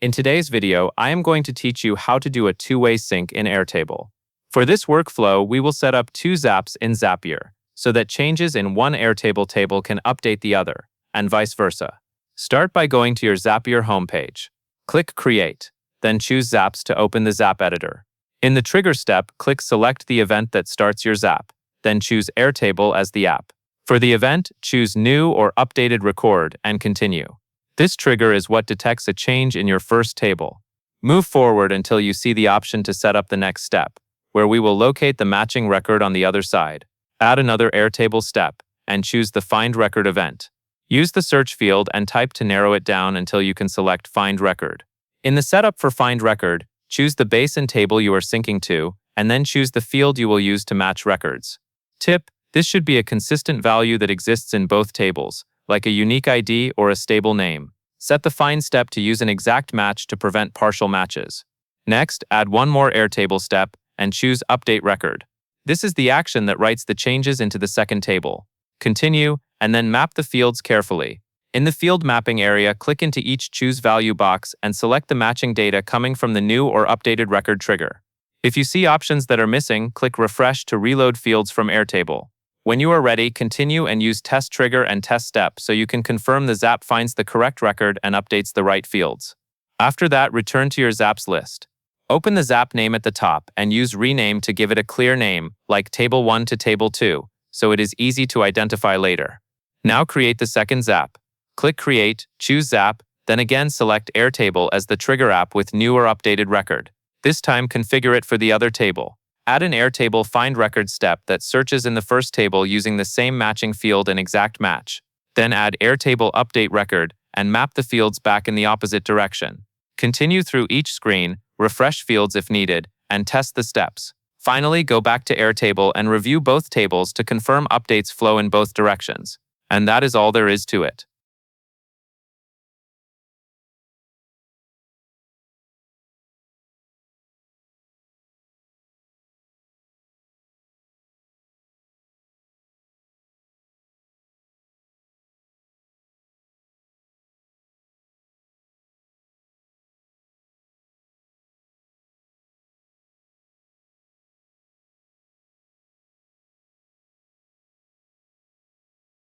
In today's video, I am going to teach you how to do a two-way sync in Airtable. For this workflow, we will set up two zaps in Zapier, so that changes in one Airtable table can update the other, and vice versa. Start by going to your Zapier homepage. Click Create, then choose Zaps to open the Zap editor. In the Trigger step, click Select the event that starts your Zap, then choose Airtable as the app. For the event, choose New or Updated Record and continue. This trigger is what detects a change in your first table. Move forward until you see the option to set up the next step, where we will locate the matching record on the other side. Add another Airtable step, and choose the Find Record event. Use the search field and type to narrow it down until you can select Find Record. In the setup for Find Record, choose the base and table you are syncing to, and then choose the field you will use to match records. Tip: this should be a consistent value that exists in both tables, like a unique ID or a stable name. Set the Find step to use an exact match to prevent partial matches. Next, add one more Airtable step and choose Update Record. This is the action that writes the changes into the second table. Continue, and then map the fields carefully. In the field mapping area, click into each Choose Value box and select the matching data coming from the new or updated record trigger. If you see options that are missing, click Refresh to reload fields from Airtable. When you are ready, continue and use Test Trigger and Test Step so you can confirm the Zap finds the correct record and updates the right fields. After that, return to your Zaps list. Open the Zap name at the top and use Rename to give it a clear name, like Table 1 to Table 2, so it is easy to identify later. Now create the second Zap. Click Create, choose Zap, then again select Airtable as the trigger app with new or updated record. This time configure it for the other table. Add an Airtable Find Record step that searches in the first table using the same matching field and exact match. Then add Airtable Update Record and map the fields back in the opposite direction. Continue through each screen, refresh fields if needed, and test the steps. Finally, go back to Airtable and review both tables to confirm updates flow in both directions. And that is all there is to it.